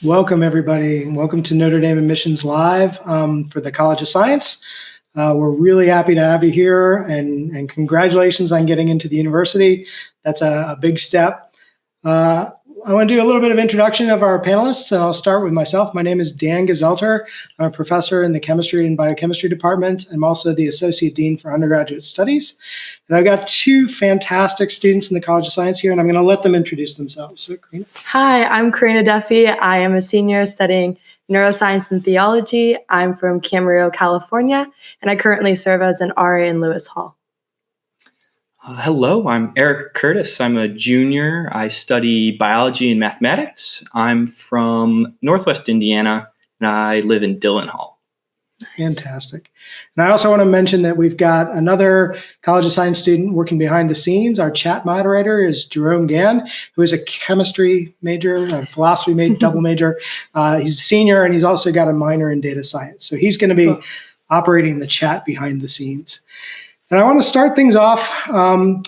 Welcome, everybody. Welcome to Notre Dame Admissions Live for the College of Science. We're really happy to have you here, and congratulations on getting into the university. That's a big step. I want to do a little bit of introduction of our panelists, and I'll start with myself. My name is Dan Gezelter. I'm a professor in the Chemistry and Biochemistry department. I'm also the Associate Dean for Undergraduate Studies. And I've got two fantastic students in the College of Science here, and I'm going to let them introduce themselves. So, Karina. Hi, I'm Karina Duffy. I am a senior studying neuroscience and theology. I'm from Camarillo, California, and I currently serve as an RA in Lewis Hall. Hello, I'm Eric Curtis. I'm a junior. I study biology and mathematics. I'm from Northwest Indiana, and I live in Dillon Hall. Fantastic. And I also want to mention that we've got another College of Science student working behind the scenes. Our chat moderator is Jerome Gann, who is a chemistry major, a philosophy major, double major. He's a senior, and he's also got a minor in data science. So he's going to be operating the chat behind the scenes. And I want to start things off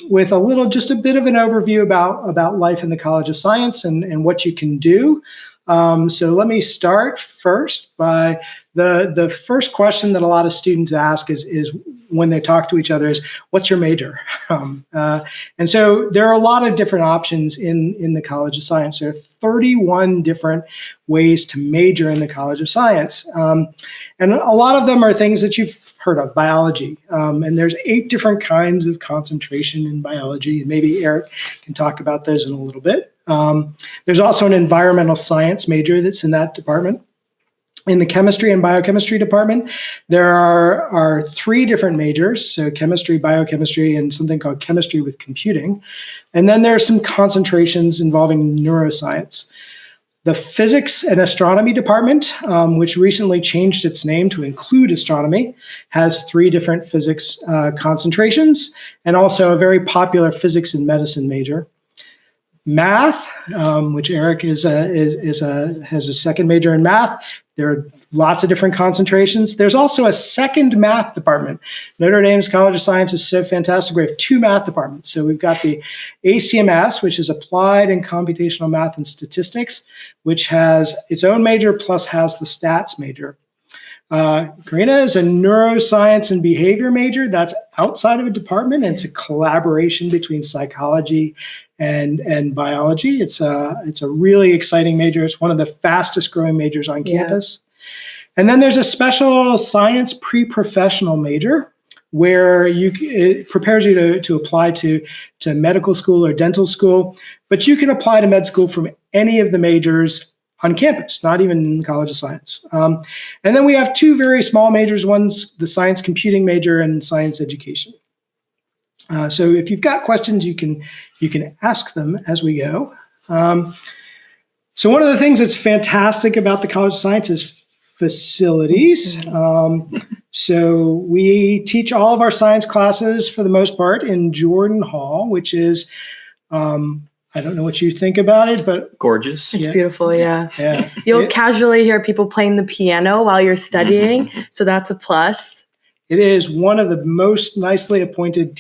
with just a bit of an overview about life in the College of Science and what you can do. So let me start first by the first question that a lot of students ask is when they talk to each other is, what's your major? And so there are a lot of different options in the College of Science. There are 31 different ways to major in the College of Science. And a lot of them are things that you've heard of, biology. And there's 8 different kinds of concentration in biology. And maybe Eric can talk about those in a little bit. There's also an environmental science major that's in that department. In the chemistry and biochemistry department, there are 3 different majors, so chemistry, biochemistry, and something called chemistry with computing. And then there are some concentrations involving neuroscience. The physics and astronomy department, which recently changed its name to include astronomy, has 3 different physics concentrations, and also a very popular physics and medicine major. Math, which Eric has a second major in math. There are lots of different concentrations. There's also a second math department. Notre Dame's College of Science is so fantastic. We have 2 math departments. So we've got the ACMS, which is Applied and Computational Math and Statistics, which has its own major plus has the stats major. Karina is a neuroscience and behavior major. That's outside of a department, and it's a collaboration between psychology and biology. It's a really exciting major. It's one of the fastest growing majors on campus. And then there's a special science pre-professional major where it prepares you to apply to medical school or dental school, but you can apply to med school from any of the majors on campus, not even in the College of Science. And then we have 2 very small majors. One's the science computing major and science education. So if you've got questions, you can ask them as we go. So one of the things that's fantastic about the College of Science is facilities. So we teach all of our science classes for the most part in Jordan Hall, which is, I don't know what you think about it, but gorgeous. It's beautiful, yeah. You'll casually hear people playing the piano while you're studying, so that's a plus. It is one of the most nicely appointed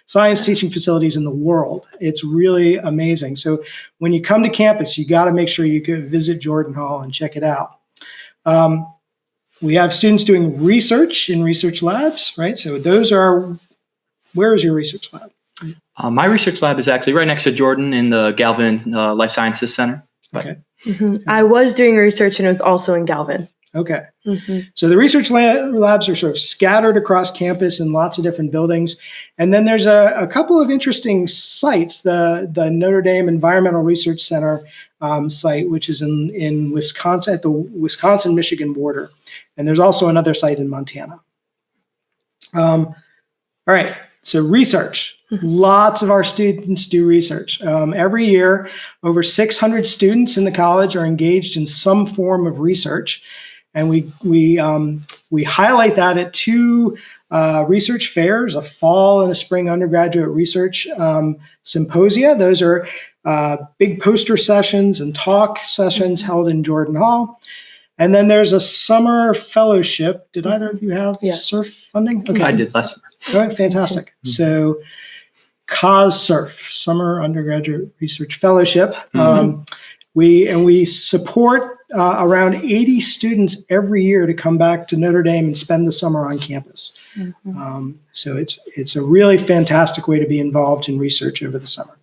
science teaching facilities in the world. It's really amazing. So when you come to campus, you got to make sure you go visit Jordan Hall and check it out. We have students doing research in research labs, right? So where is your research lab? My research lab is actually right next to Jordan in the Galvin Life Sciences Center. Okay. I was doing research, and it was also in Galvin. Okay. So the research labs are sort of scattered across campus in lots of different buildings. And then there's a couple of interesting sites, the Notre Dame Environmental Research Center site, which is in Wisconsin, at the Wisconsin-Michigan border. And there's also another site in Montana. All right. So research. Lots of our students do research. Every year, over 600 students in the college are engaged in some form of research. And we highlight that at 2 research fairs, a fall and a spring undergraduate research symposia. Those are big poster sessions and talk sessions held in Jordan Hall. And then there's a summer fellowship. Did either of you have SURF funding? Okay. I did last summer. All right, fantastic. So CAUSE SURF, Summer Undergraduate Research Fellowship. We support around 80 students every year to come back to Notre Dame and spend the summer on campus. So it's a really fantastic way to be involved in research over the summer.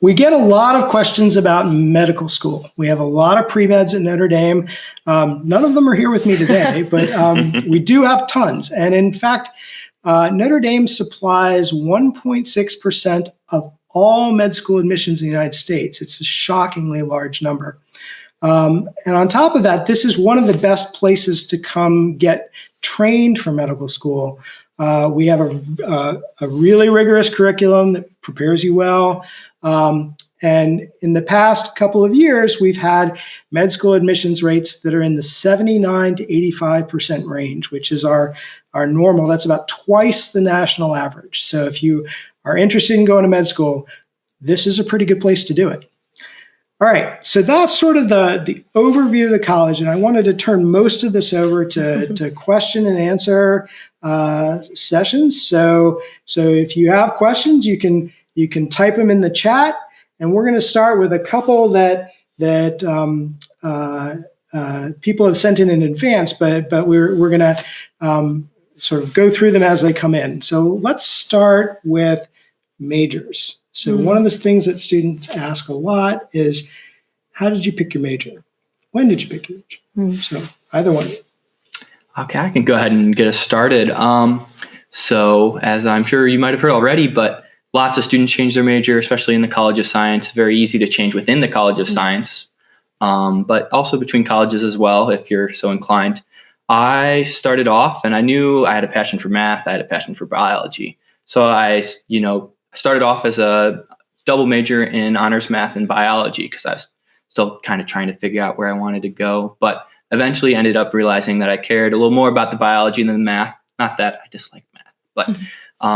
We get a lot of questions about medical school. We have a lot of pre-meds at Notre Dame. None of them are here with me today, but we do have tons. And in fact, Notre Dame supplies 1.6% of all med school admissions in the United States. It's a shockingly large number. And on top of that, this is one of the best places to come get trained for medical school. We have a really rigorous curriculum that prepares you well. And in the past couple of years, we've had med school admissions rates that are in the 79 to 85% range, which is our normal. That's about twice the national average. So if you are interested in going to med school, this is a pretty good place to do it. All right, so that's sort of the overview of the college, and I wanted to turn most of this over to question and answer sessions. So if you have questions, you can type them in the chat, and we're going to start with a couple that people have sent in advance, but we're going to sort of go through them as they come in. So let's start with majors. So one of the things that students ask a lot is, how did you pick your major? When did you pick your major? So either one. Okay, I can go ahead and get us started. So as I'm sure you might have heard already, but lots of students change their major, especially in the College of Science. Very easy to change within the College of Science, but also between colleges as well, if you're so inclined. I started off and I knew I had a passion for math. I had a passion for biology. So I started off as a double major in honors math and biology because I was still kind of trying to figure out where I wanted to go, but eventually ended up realizing that I cared a little more about the biology than the math. Not that I dislike math, but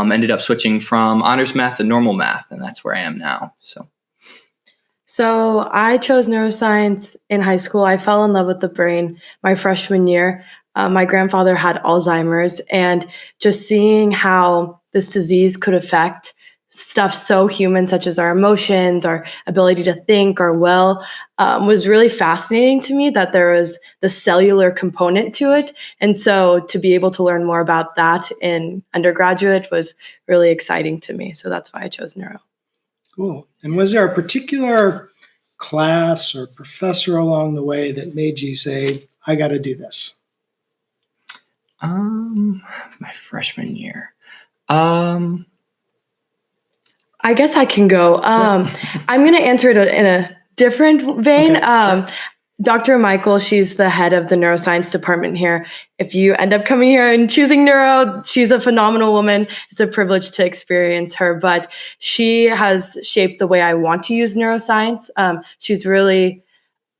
ended up switching from honors math to normal math, and that's where I am now. So I chose neuroscience in high school. I fell in love with the brain my freshman year. My grandfather had Alzheimer's, and just seeing how this disease could affect stuff so human, such as our emotions, our ability to think, our will, was really fascinating to me, that there was the cellular component to it. And so to be able to learn more about that in undergraduate was really exciting to me. So that's why I chose neuro. Cool. And was there a particular class or professor along the way that made you say, I got to do this? My freshman year. I guess I can go. Sure. I'm going to answer it in a different vein. Okay, sure. Dr. Michael, she's the head of the neuroscience department here. If you end up coming here and choosing neuro, she's a phenomenal woman. It's a privilege to experience her, but she has shaped the way I want to use neuroscience. She's really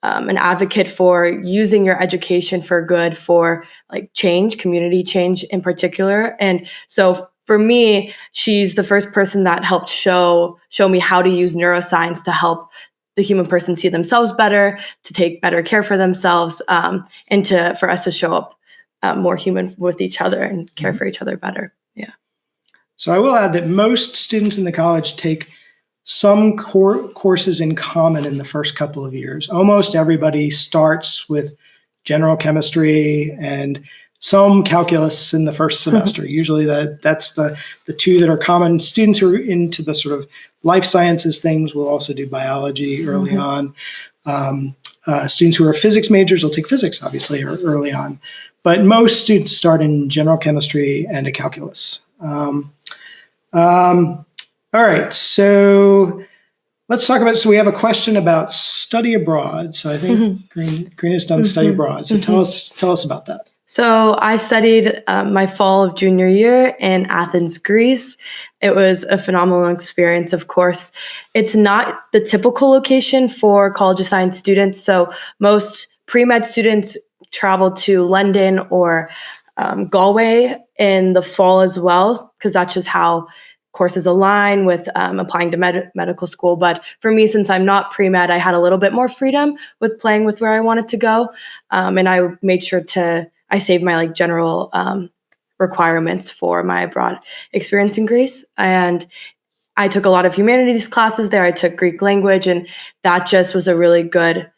an advocate for using your education for good, for like change, community change in particular. And so for me, she's the first person that helped show me how to use neuroscience to help the human person see themselves better, to take better care for themselves, and for us to show up more human with each other and care for each other better. Yeah. So I will add that most students in the college take some courses in common in the first couple of years. Almost everybody starts with general chemistry and some calculus in the first semester. Usually that's the two that are common. Students who are into the sort of life sciences things will also do biology early on. Students who are physics majors will take physics, obviously, early on. But most students start in general chemistry and a calculus. All right, so let's talk about, so we have a question about study abroad. So I think Karina's done study abroad. So tell us about that. So I studied my fall of junior year in Athens, Greece. It was a phenomenal experience, of course. It's not the typical location for College of Science students. So most pre-med students travel to London or Galway in the fall as well, because that's just how courses align with applying to medical school. But for me, since I'm not pre-med, I had a little bit more freedom with playing with where I wanted to go. And I made sure I saved my general requirements for my abroad experience in Greece. And I took a lot of humanities classes there. I took Greek language, and that just was a really good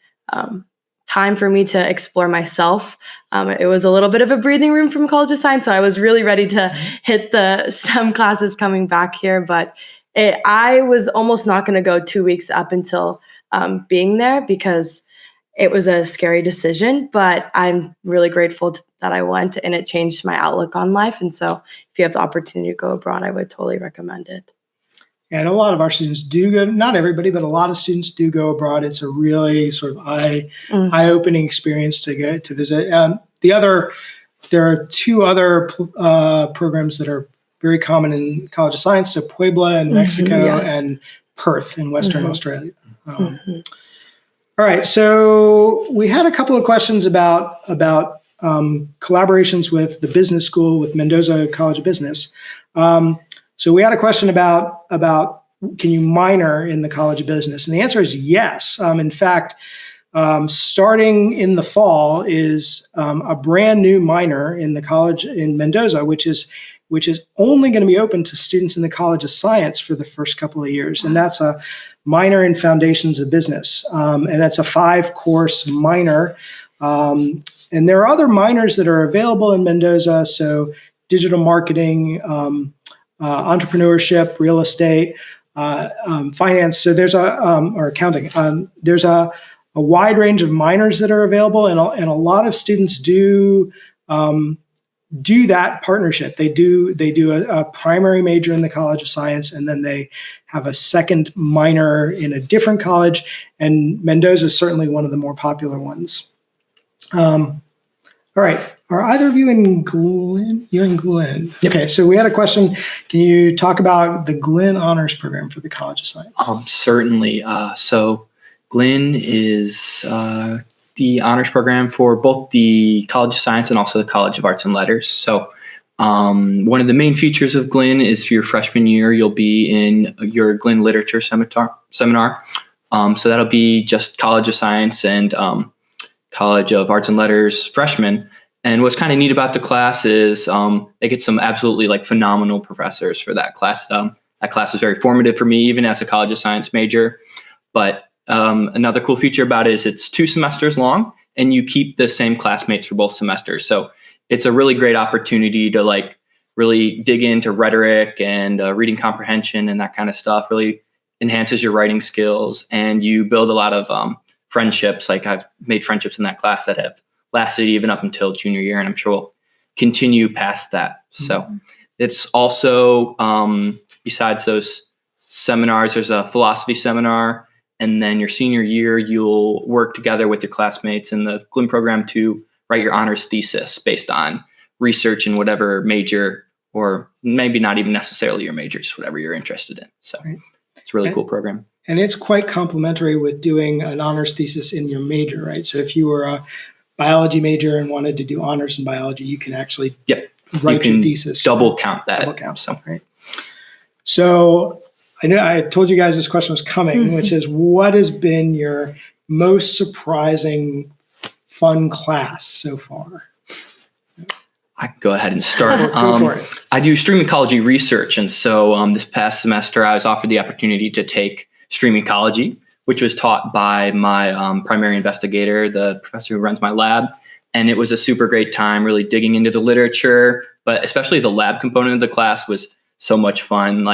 time for me to explore myself. It was a little bit of a breathing room from College of Science, so I was really ready to hit the STEM classes coming back here. But I was almost not going to go 2 weeks up until being there because it was a scary decision, but I'm really grateful that I went, and it changed my outlook on life. And so if you have the opportunity to go abroad, I would totally recommend it. And a lot of our students do go, not everybody, but a lot of students do go abroad. It's a really sort of eye-opening experience to go to visit. There are two other programs that are very common in College of Science, so Puebla in Mexico and Perth in Western Australia. All right, so we had a couple of questions about collaborations with the business school, with Mendoza College of Business. So we had a question about can you minor in the College of Business? And the answer is yes. In fact, starting in the fall is a brand new minor in the college in Mendoza, which is only going to be open to students in the College of Science for the first couple of years. And that's a minor in Foundations of Business. And that's a 5-course minor. And there are other minors that are available in Mendoza. So digital marketing, entrepreneurship, real estate, finance. So there's or accounting. There's a wide range of minors that are available, and a lot of students do that partnership. They do a primary major in the College of Science, and then they have a second minor in a different college. And Mendoza is certainly one of the more popular ones. All right. Are either of you in Glenn? You're in Glenn. Yep. Okay, so we had a question. Can you talk about the Glenn Honors Program for the College of Science? Certainly. So Glenn is the honors program for both the College of Science and also the College of Arts and Letters. So one of the main features of Glenn is for your freshman year, you'll be in your Glenn Literature Seminar. So that'll be just College of Science and College of Arts and Letters freshmen. And what's kind of neat about the class is they get some absolutely phenomenal professors for that class. That class was very formative for me, even as a College of Science major. But another cool feature about it is it's 2 semesters long, and you keep the same classmates for both semesters. So it's a really great opportunity to really dig into rhetoric and reading comprehension and that kind of stuff. Really enhances your writing skills, and you build a lot of friendships. I've made friendships in that class that have lasted even up until junior year, and I'm sure we'll continue past that. So it's also, besides those seminars, there's a philosophy seminar, and then your senior year, you'll work together with your classmates in the Glenn program to write your honors thesis based on research in whatever major, or maybe not even necessarily your major, just whatever you're interested in. So it's a really cool program. And it's quite complementary with doing an honors thesis in your major, right? So if you were a biology major and wanted to do honors in biology, you can actually write your thesis. Double count that. Right? So I know I told you guys this question was coming, which is, what has been your most surprising fun class so far? I can go ahead and start. Go for it. I do stream ecology research. And so this past semester, I was offered the opportunity to take stream ecology, which was taught by my primary investigator, the professor who runs my lab. And it was a super great time, really digging into the literature, but especially the lab component of the class was so much fun.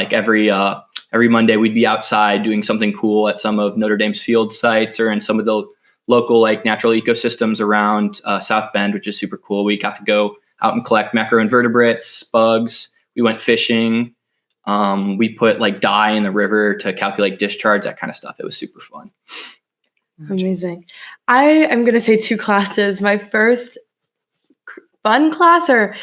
Every Monday, we'd be outside doing something cool at some of Notre Dame's field sites or in some of the local natural ecosystems around South Bend, which is super cool. We got to go out and collect macroinvertebrates, bugs. We went fishing. We put dye in the river to calculate discharge, that kind of stuff. It was super fun. Amazing. I am going to say 2 classes. My first fun class or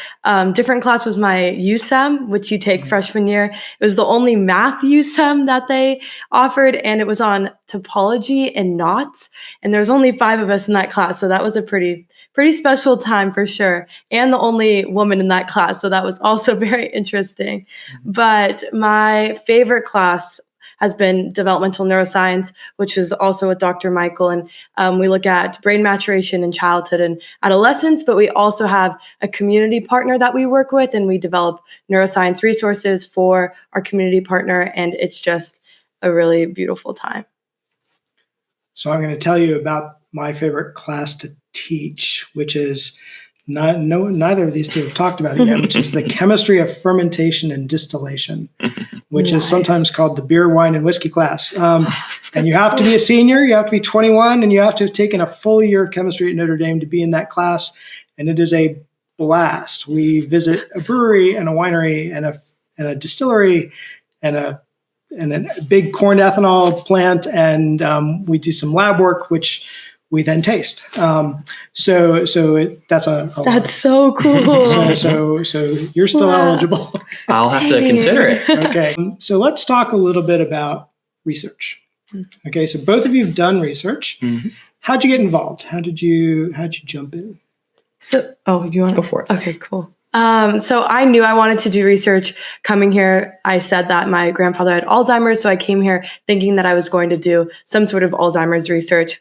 different class was my USEM, which you take freshman year. It was the only math USEM that they offered, and it was on topology and knots. And there's only 5 of us in that class, so that was a pretty special time for sure. And the only woman in that class, so that was also very interesting. But my favorite class has been developmental neuroscience, which is also with Dr. Michael. And we look at brain maturation in childhood and adolescence, but we also have a community partner that we work with, and we develop neuroscience resources for our community partner. And it's just a really beautiful time. So I'm going to tell you about my favorite class to teach, which is neither of these two have talked about it yet, which is the chemistry of fermentation and distillation, which is sometimes called the beer, wine, and whiskey class. And you have to be a senior, you have to be 21, and you have to have taken a full year of chemistry at Notre Dame to be in that class. And it is a blast. We visit a brewery and a winery and a distillery and a big corn ethanol plant, and we do some lab work, which we then taste. That's so cool. So you're still eligible. I'll have to consider it. Okay. So let's talk a little bit about research. Okay. So both of you have done research. Mm-hmm. How'd you get involved? How'd you jump in? So, you want to go for it? Okay, cool. So I knew I wanted to do research coming here. I said that my grandfather had Alzheimer's, so I came here thinking that I was going to do some sort of Alzheimer's research.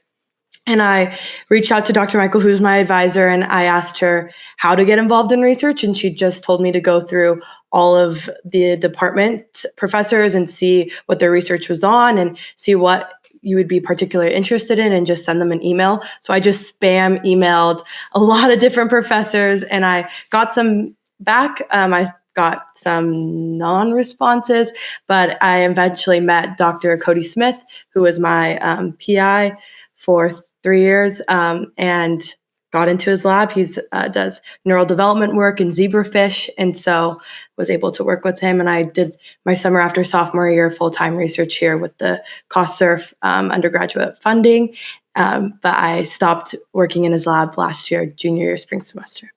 And I reached out to Dr. Michael, who's my advisor, and I asked her how to get involved in research. And she just told me to go through all of the department professors and see what their research was on and see what you would be particularly interested in and just send them an email. So I just spam emailed a lot of different professors, and I got some back. I got some non-responses, but I eventually met Dr. Cody Smith, who was my PI for 3 years, and got into his lab. He's does neural development work in zebrafish, and so was able to work with him. And I did my summer after sophomore year full-time research here with the CostSurf undergraduate funding, but I stopped working in his lab last year, junior year, spring semester.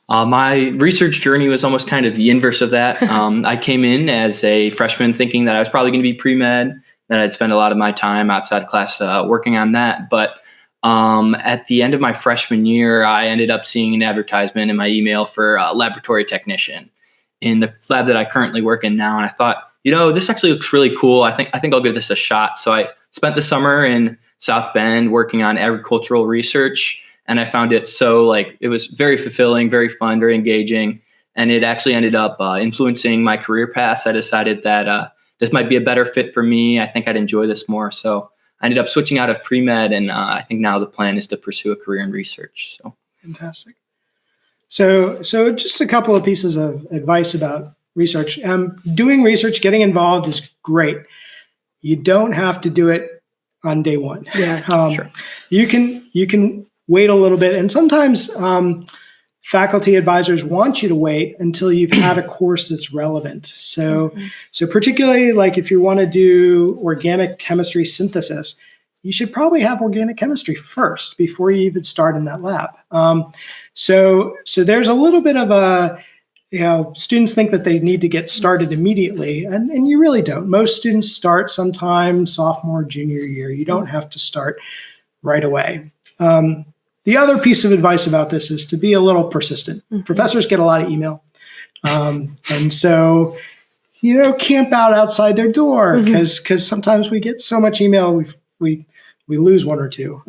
My research journey was almost kind of the inverse of that. I came in as a freshman thinking that I was probably going to be pre-med, that I'd spend a lot of my time outside of class working on that. But at the end of my freshman year, I ended up seeing an advertisement in my email for a laboratory technician in the lab that I currently work in now. And I thought, this actually looks really cool. I think I'll give this a shot. So I spent the summer in South Bend working on agricultural research. And I found it it was very fulfilling, very fun, very engaging. And it actually ended up influencing my career path. I decided that this might be a better fit for me. I think I'd enjoy this more. So I ended up switching out of pre-med, and I think now the plan is to pursue a career in research. So fantastic. So just a couple of pieces of advice about research. Doing research, getting involved is great. You don't have to do it on day one. Yes, sure. You can wait a little bit, and sometimes faculty advisors want you to wait until you've had a course that's relevant. So particularly like if you want to do organic chemistry synthesis, you should probably have organic chemistry first before you even start in that lab. So there's a little bit of a, students think that they need to get started immediately, and you really don't. Most students start sometime sophomore, junior year. You don't have to start right away. The other piece of advice about this is to be a little persistent. Mm-hmm. Professors get a lot of email. And so, camp out outside their door because sometimes we get so much email, we lose one or two.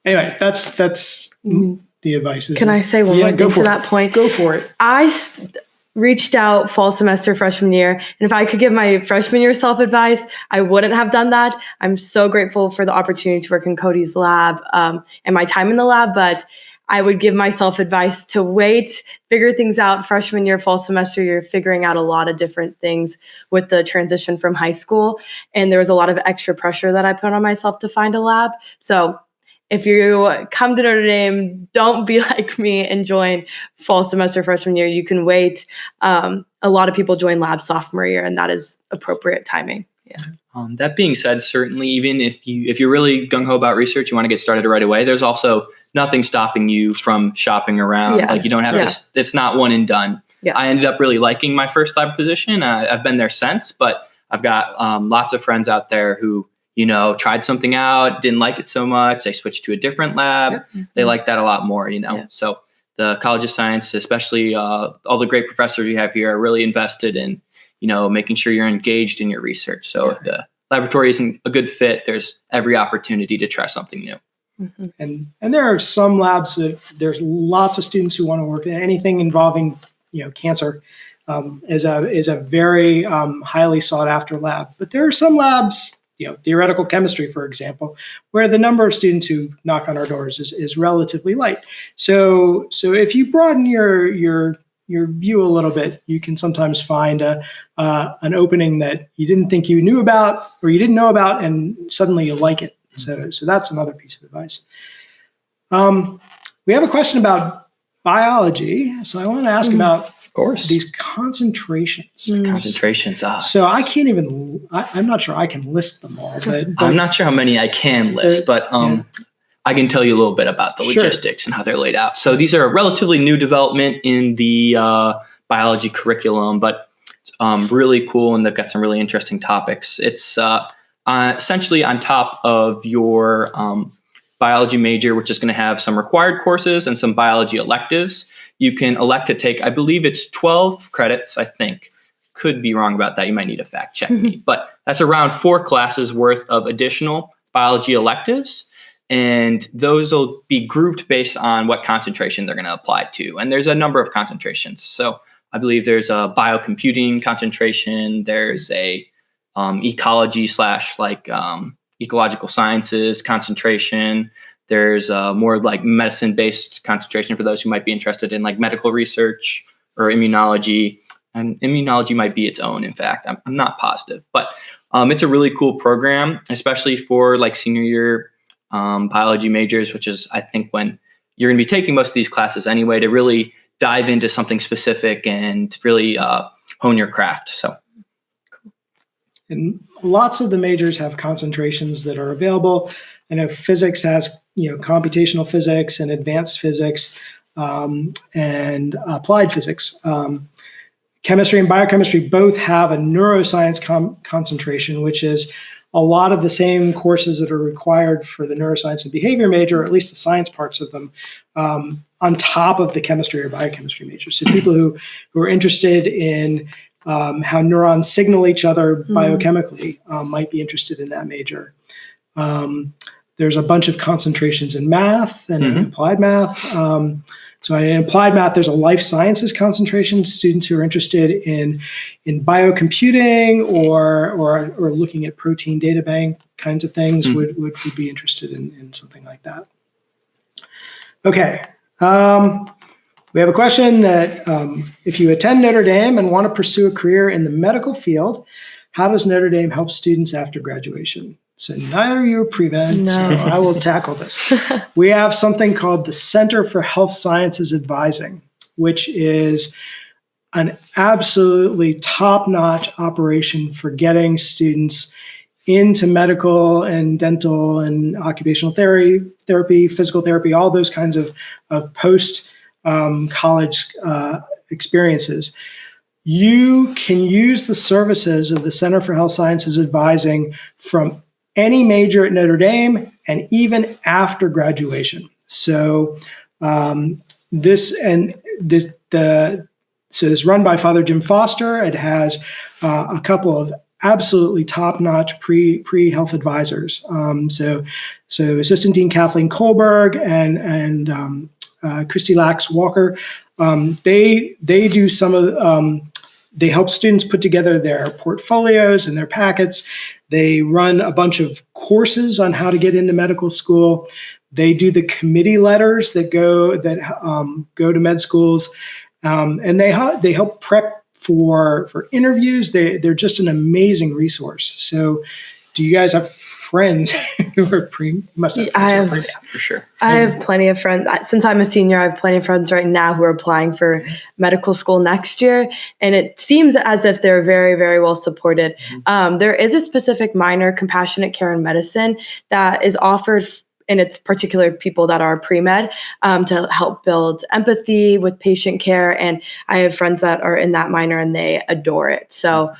Anyway, that's the advice. Can I say one more thing to that point? Go for it. I reached out fall semester freshman year, and if I could give my freshman year self-advice, I wouldn't have done that. I'm so grateful for the opportunity to work in Cody's lab and my time in the lab, but I would give myself advice to wait, figure things out. Freshman year, fall semester, you're figuring out a lot of different things with the transition from high school, and there was a lot of extra pressure that I put on myself to find a lab. So if you come to Notre Dame, don't be like me and join fall semester freshman year. You can wait. A lot of people join lab sophomore year, and that is appropriate timing. Yeah. That being said, certainly, even if you're really gung-ho about research, you want to get started right away, there's also nothing stopping you from shopping around. Yeah. Like you don't have to, it's not one and done. Yes. I ended up really liking my first lab position. I've been there since, but I've got lots of friends out there who, tried something out, didn't like it so much. They switched to a different lab. Yep. They like that a lot more, Yeah. So the College of Science, especially all the great professors you have here, are really invested in, making sure you're engaged in your research. So if the laboratory isn't a good fit, there's every opportunity to try something new. And there are some labs that there's lots of students who want to work in anything involving, cancer is a very highly sought after lab. But there are some labs, theoretical chemistry, for example, where the number of students who knock on our doors is relatively light. So if you broaden your view a little bit, you can sometimes find an opening that you didn't think you knew about or you didn't know about, and suddenly you like it. So that's another piece of advice. We have a question about biology. So I want to ask about, of course, these concentrations. Concentrations. So I can't even, I'm not sure I can list them all. But I'm not sure how many I can list, but I can tell you a little bit about the logistics and how they're laid out. So these are a relatively new development in the biology curriculum, but really cool, and they've got some really interesting topics. It's essentially on top of your biology major, which is going to have some required courses and some biology electives. You can elect to take, I believe it's 12 credits, I think. Could be wrong about that. You might need to fact check me. But that's around 4 classes worth of additional biology electives. And those will be grouped based on what concentration they're going to apply to. And there's a number of concentrations. So I believe there's a biocomputing concentration. There's a ecology / ecological sciences concentration. There's more like medicine-based concentration for those who might be interested in like medical research or immunology. And immunology might be its own, in fact. I'm not positive. But it's a really cool program, especially for like senior year biology majors, which is, I think, when you're going to be taking most of these classes anyway, to really dive into something specific and really hone your craft. So. And lots of the majors have concentrations that are available. I know physics has, computational physics and advanced physics and applied physics. Chemistry and biochemistry both have a neuroscience concentration, which is a lot of the same courses that are required for the neuroscience and behavior major, or at least the science parts of them, on top of the chemistry or biochemistry major. So people who are interested in how neurons signal each other biochemically might be interested in that major. There's a bunch of concentrations in math and in applied math. So in applied math, there's a life sciences concentration. Students who are interested in biocomputing or looking at protein data bank kinds of things would be interested in something like that. Okay. We have a question that if you attend Notre Dame and want to pursue a career in the medical field, how does Notre Dame help students after graduation? So neither of you are pre-med, so I will tackle this. We have something called the Center for Health Sciences Advising, which is an absolutely top-notch operation for getting students into medical and dental and occupational therapy, physical therapy, all those kinds of post college experiences. You can use the services of the Center for Health Sciences Advising from any major at Notre Dame and even after graduation. So this is run by Father Jim Foster. It has a couple of absolutely top-notch pre-health advisors. So Assistant Dean Kathleen Kohlberg and Christy Lax Walker, they do some of they help students put together their portfolios and their packets. They run a bunch of courses on how to get into medical school. They do the committee letters that go to med schools, and they help prep for interviews. They're just an amazing resource. So, do you guys have friends who are must have friends for sure. I have plenty of friends. Since I'm a senior, I have plenty of friends right now who are applying for medical school next year. And it seems as if they're very, very well supported. There is a specific minor, compassionate care and medicine, that is offered and it's particular people that are pre-med to help build empathy with patient care. And I have friends that are in that minor and they adore it. So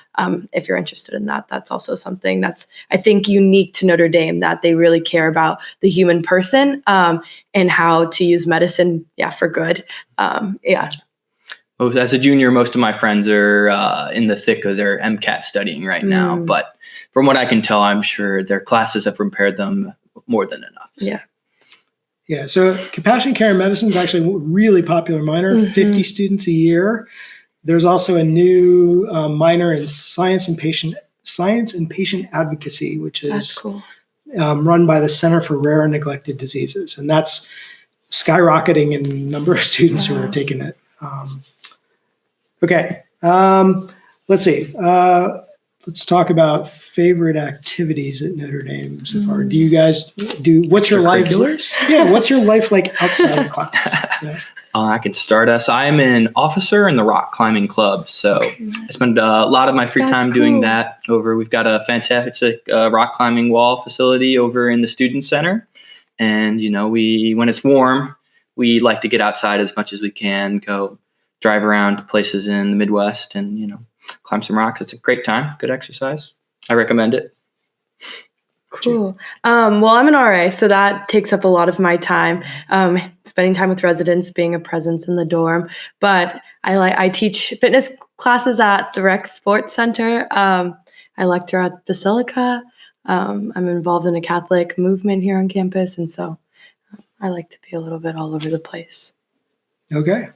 if you're interested in that, that's also something that's, I think, unique to Notre Dame, that they really care about the human person and how to use medicine, for good. as a junior, most of my friends are in the thick of their MCAT studying right now. But from what I can tell, I'm sure their classes have prepared them more than enough. So. Yeah. Yeah. So compassionate care and medicine is actually a really popular minor, 50 students a year. There's also a new minor in science and patient advocacy, which is cool. Run by the Center for Rare and Neglected Diseases. And that's skyrocketing in number of students who are taking it. Okay. Let's see. Let's talk about favorite activities at Notre Dame so far. Do you guys what's your life? Yeah. What's your life like outside of class? Yeah. I can start us. I'm an officer in the rock climbing club. So I spend a lot of my free time doing that we've got a fantastic rock climbing wall facility over in the student center. And, when it's warm, we like to get outside as much as we can, go drive around to places in the Midwest and, climb some rocks. It's a great time, good exercise. I recommend it. Cool. Well, I'm an RA, so that takes up a lot of my time, spending time with residents, being a presence in the dorm. But I teach fitness classes at the Rec Sports Center. I lecture at Basilica. I'm involved in a Catholic movement here on campus, and so I like to be a little bit all over the place. Okay.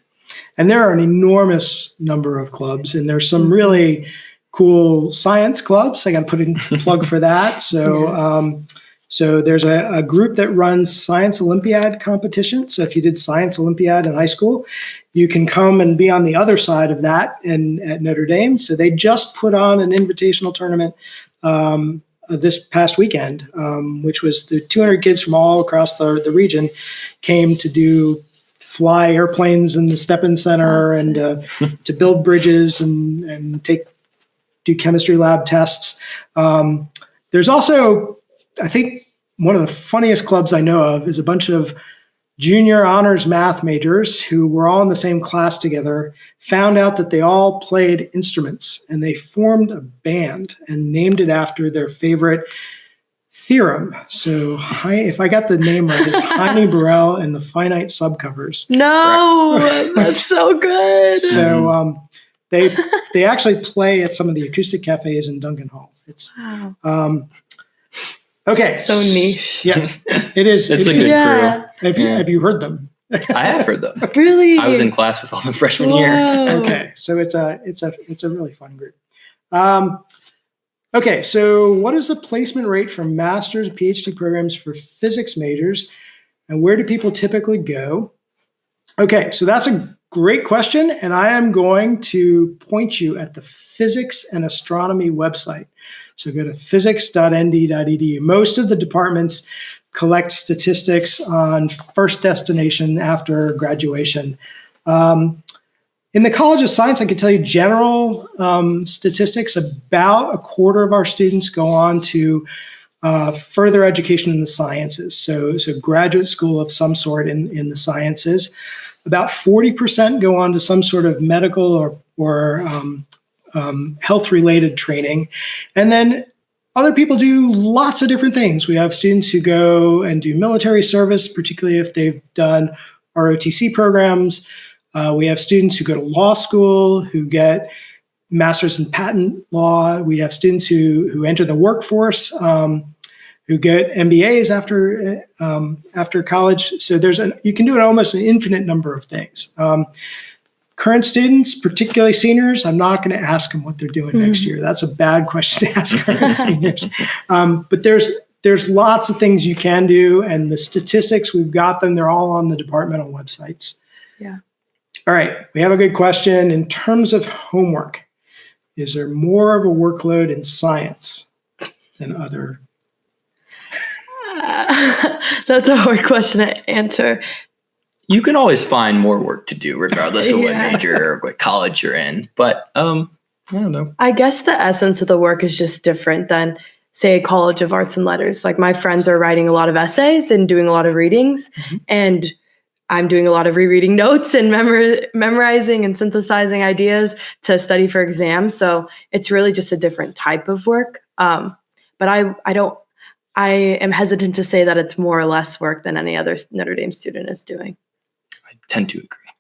And there are an enormous number of clubs, and there's some really cool science clubs. I got to put in a plug for that. So, so there's a group that runs Science Olympiad competition. So if you did Science Olympiad in high school, you can come and be on the other side of that at Notre Dame. So they just put on an invitational tournament this past weekend, which was the 200 kids from all across the region came to fly airplanes in the Steppen Center and to build bridges and do chemistry lab tests. There's also, I think, one of the funniest clubs I know of is a bunch of junior honors math majors who were all in the same class together, found out that they all played instruments, and they formed a band and named it after their favorite theorem. So if I got the name right, it's Heine Borel and the finite subcovers. No, that's so good. So they actually play at some of the acoustic cafes in Duncan Hall. It's okay. So niche. Yeah, it is. It's a good crew. Have you heard them? I have heard them. Really? I was in class with all them freshman year. Okay, so it's a really fun group. Okay, so what is the placement rate for master's and PhD programs for physics majors, and where do people typically go? Okay, so that's a great question, and I am going to point you at the Physics and Astronomy website. So go to physics.nd.edu. Most of the departments collect statistics on first destination after graduation. In the College of Science, I can tell you general statistics. About a quarter of our students go on to further education in the sciences. So graduate school of some sort in the sciences. About 40% go on to some sort of medical or health-related training. And then other people do lots of different things. We have students who go and do military service, particularly if they've done ROTC programs. We have students who go to law school, who get masters in patent law. We have students who enter the workforce, who get MBAs after college. So you can do almost an infinite number of things. Current students, particularly seniors, I'm not going to ask them what they're doing next year. That's a bad question to ask current seniors. But there's lots of things you can do, and the statistics, we've got them. They're all on the departmental websites. Yeah. All right, we have a good question. In terms of homework, is there more of a workload in science than other? That's a hard question to answer. You can always find more work to do regardless of what major or what college you're in. But I don't know. I guess the essence of the work is just different than, say, a College of Arts and Letters. Like my friends are writing a lot of essays and doing a lot of readings, and I'm doing a lot of rereading notes and memorizing and synthesizing ideas to study for exams. So it's really just a different type of work. But I am hesitant to say that it's more or less work than any other Notre Dame student is doing. I tend to agree.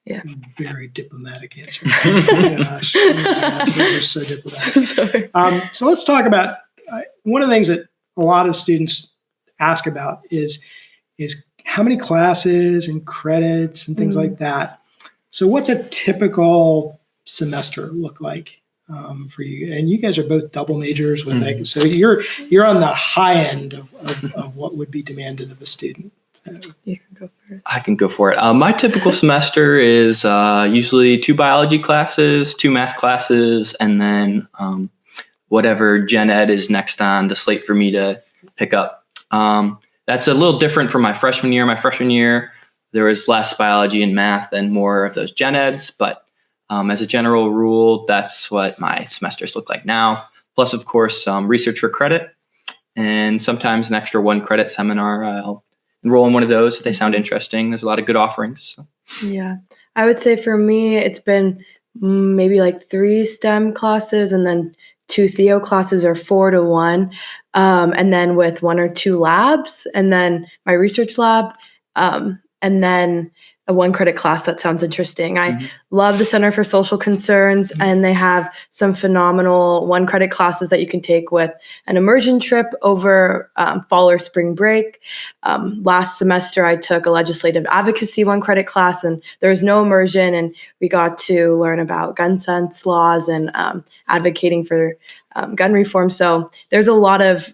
Very diplomatic answer. Oh gosh, those are so diplomatic. Sorry. So let's talk about one of the things that a lot of students ask about is how many classes and credits and things like that. So what's a typical semester look like for you? And you guys are both double majors with so you're on the high end of what would be demanded of a student. You can go for it. I can go for it. My typical semester is usually 2 biology classes, 2 math classes, and then whatever gen ed is next on the slate for me to pick up. That's a little different from my freshman year. My freshman year, there was less biology and math and more of those gen eds, but as a general rule, that's what my semesters look like now. Plus, of course, research for credit, and sometimes an extra 1 credit seminar. I'll enroll in one of those if they sound interesting. There's a lot of good offerings. So. Yeah, I would say for me, it's been maybe like 3 STEM classes and then 2 Theo classes, or 4 to 1. And then with 1 or 2 labs, and then my research lab, and then a 1 credit class. That sounds interesting. I love the Center for Social Concerns, and they have some phenomenal 1 credit classes that you can take with an immersion trip over fall or spring break. Last semester, I took a legislative advocacy 1 credit class, and there was no immersion, and we got to learn about gun sense laws and advocating for gun reform. So there's a lot of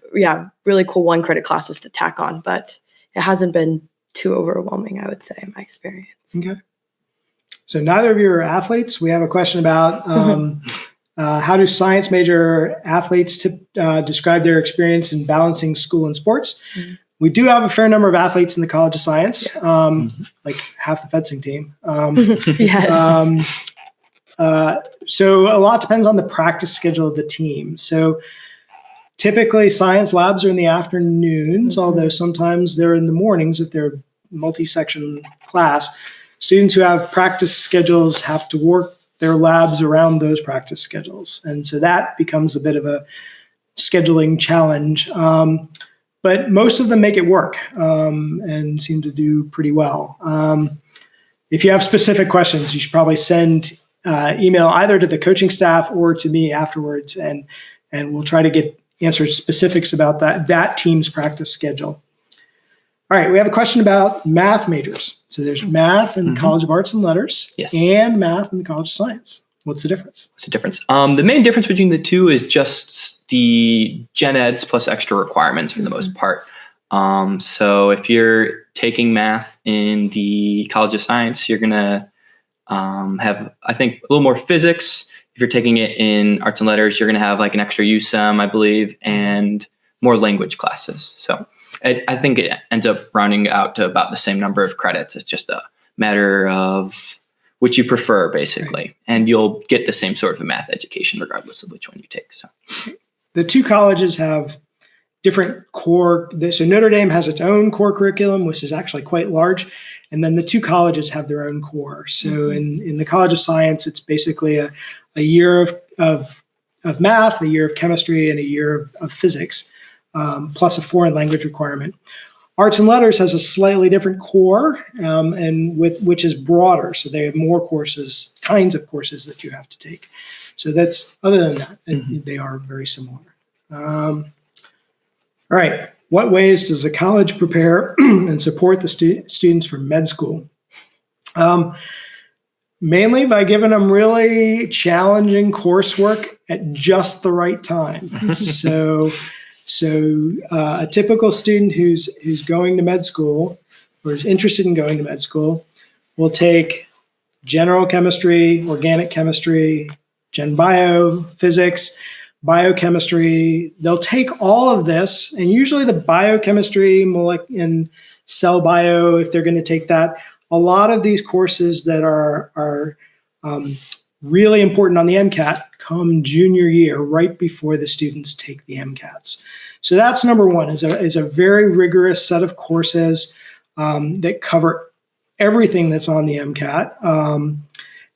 really cool 1 credit classes to tack on, but it hasn't been too overwhelming, I would say, in my experience. Okay. So neither of you are athletes. We have a question about how do science major athletes describe their experience in balancing school and sports? We do have a fair number of athletes in the College of Science, like half the fencing team. Yes. So a lot depends on the practice schedule of the team. So typically, science labs are in the afternoons, although sometimes they're in the mornings if they're multi-section class. Students who have practice schedules have to work their labs around those practice schedules. And so that becomes a bit of a scheduling challenge. But most of them make it work and seem to do pretty well. If you have specific questions, you should probably send email either to the coaching staff or to me afterwards, and we'll try to answer specifics about that team's practice schedule. All right, we have a question about math majors. So there's math in the College of Arts and Letters, and math in the College of Science. What's the difference? The main difference between the two is just the gen eds plus extra requirements for the most part. So if you're taking math in the College of Science, you're going to have, I think, a little more physics. If you're taking it in Arts and Letters, you're going to have like an extra USEM, I believe, and more language classes. So I think it ends up rounding out to about the same number of credits. It's just a matter of which you prefer, basically. Right. And you'll get the same sort of a math education regardless of which one you take. So the 2 colleges have different core. So Notre Dame has its own core curriculum, which is actually quite large. And then the 2 colleges have their own core. So in the College of Science, it's basically a year of math, a year of chemistry, and a year of physics, plus a foreign language requirement. Arts and Letters has a slightly different core, and which is broader. So they have more kinds of courses that you have to take. So that's, other than that, they are very similar. All right. What ways does a college prepare and support the students for med school? Mainly by giving them really challenging coursework at just the right time. So a typical student who's going to med school or is interested in going to med school will take general chemistry, organic chemistry, gen bio, physics, biochemistry. They'll take all of this, and usually the biochemistry and cell bio, if they're going to take that, a lot of these courses that are really important on the MCAT come junior year, right before the students take the MCATs. So that's number one, is a very rigorous set of courses that cover everything that's on the MCAT.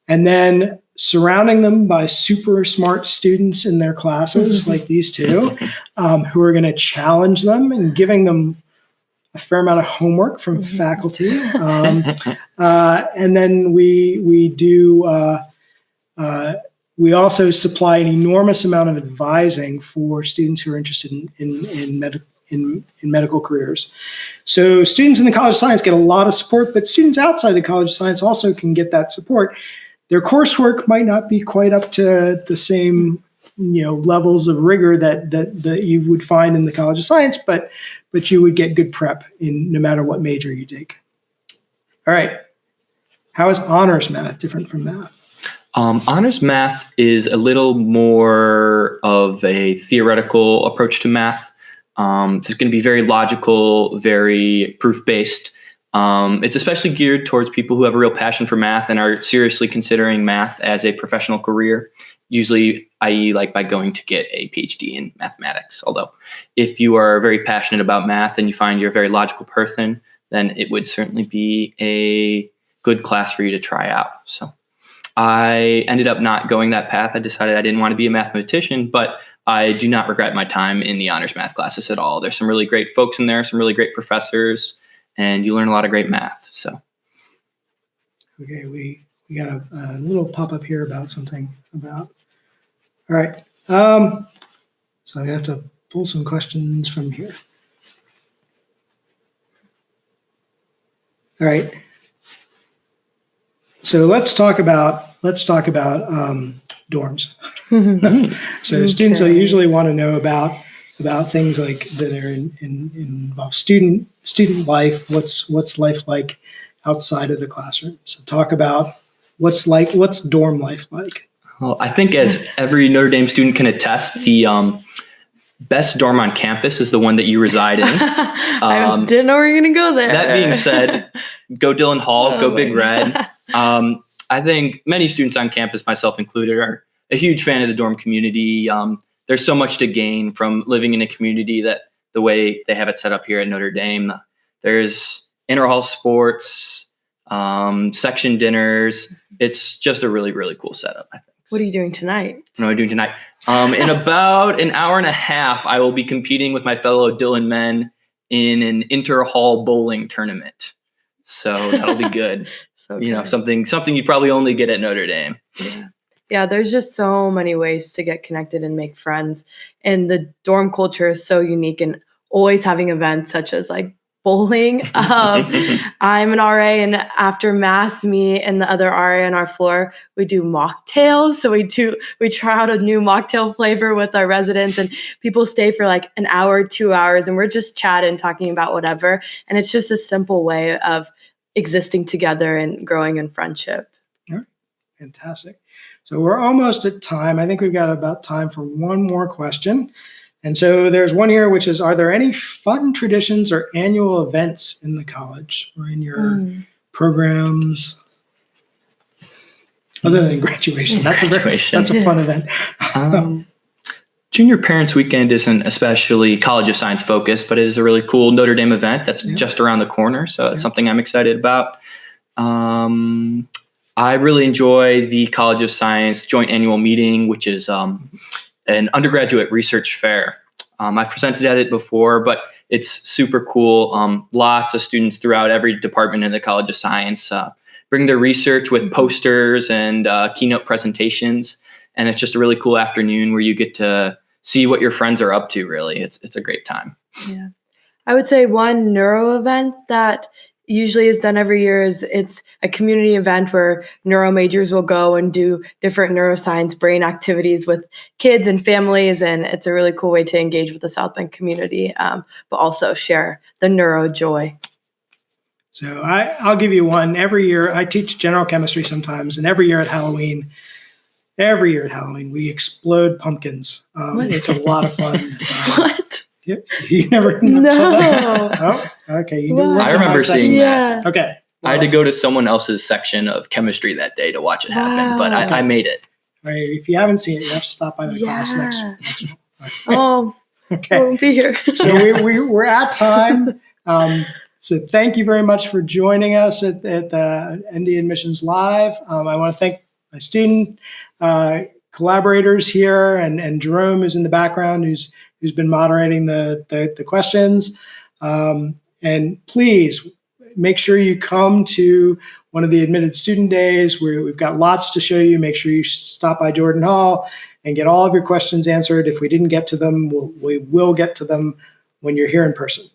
And then surrounding them by super smart students in their classes, like these 2, who are going to challenge them and giving them a fair amount of homework from faculty. And then we do, we also supply an enormous amount of advising for students who are interested in medical careers. So students in the College of Science get a lot of support, but students outside the College of Science also can get that support. Their coursework might not be quite up to the same levels of rigor that you would find in the College of Science, but you would get good prep in no matter what major you take. All right. How is honors math different from math? Honors math is a little more of a theoretical approach to math. It's going to be very logical, very proof-based. It's especially geared towards people who have a real passion for math and are seriously considering math as a professional career, usually, i.e. like by going to get a PhD in mathematics. Although if you are very passionate about math and you find you're a very logical person, then it would certainly be a good class for you to try out. So I ended up not going that path. I decided I didn't want to be a mathematician, but I do not regret my time in the honors math classes at all. There's some really great folks in there, some really great professors, and you learn a lot of great math. So, okay, we got a little pop-up here about something about. All right, so I have to pull some questions from here. All right, so let's talk about dorms. So students will usually want to know about things like that are involve student life. What's life like outside of the classroom? So talk about what's dorm life like. Well, I think as every Notre Dame student can attest, the best dorm on campus is the one that you reside in. I didn't know we were going to go there. That being said, go Dillon Hall, go Big Red. I think many students on campus, myself included, are a huge fan of the dorm community. There's so much to gain from living in a community that the way they have it set up here at Notre Dame. There's inter-hall sports, section dinners. It's just a really, really cool setup, I think. What are you doing tonight? What am I doing tonight? In about an hour and a half, I will be competing with my fellow Dillon men in an inter-hall bowling tournament. So that'll be good. Something you probably only get at Notre Dame. Yeah, there's just so many ways to get connected and make friends. And the dorm culture is so unique and always having events such as like bowling. I'm an RA, and after mass, me and the other RA on our floor, we do mocktails. So we try out a new mocktail flavor with our residents, and people stay for like an hour, 2 hours, and we're just chatting, talking about whatever. And it's just a simple way of existing together and growing in friendship. All right. Fantastic. So we're almost at time. I think we've got about time for one more question. And so there's one here, which is, are there any fun traditions or annual events in the college or in your programs? Other than graduation. That's a fun event. Junior Parents Weekend isn't especially College of Science focused, but it is a really cool Notre Dame event that's just around the corner. So it's something I'm excited about. I really enjoy the College of Science joint annual meeting, which is an undergraduate research fair. I've presented at it before, but it's super cool. Lots of students throughout every department in the College of Science bring their research with posters and keynote presentations. And it's just a really cool afternoon where you get to see what your friends are up to, really. It's a great time. Yeah. I would say one neuro event that usually is done every year is it's a community event where neuro majors will go and do different neuroscience brain activities with kids and families. And it's a really cool way to engage with the South Bend community, but also share the neuro joy. So I'll give you one. Every year, I teach general chemistry sometimes, and every year at Halloween, we explode pumpkins. It's a lot of fun. What? You never No. saw that? Oh, okay. You Wow. I remember seeing that. Okay. I had to go to someone else's section of chemistry that day to watch it happen, but I made it. Right. If you haven't seen it, you have to stop by my class next month. Oh, okay. I won't be here. So we're at time. So thank you very much for joining us at the ND Admissions Live. I want to thank my student collaborators here, and Jerome, who's in the background, who's been moderating the questions. And please make sure you come to one of the admitted student days where we've got lots to show you. Make sure you stop by Jordan Hall and get all of your questions answered. If we didn't get to them, we will get to them when you're here in person.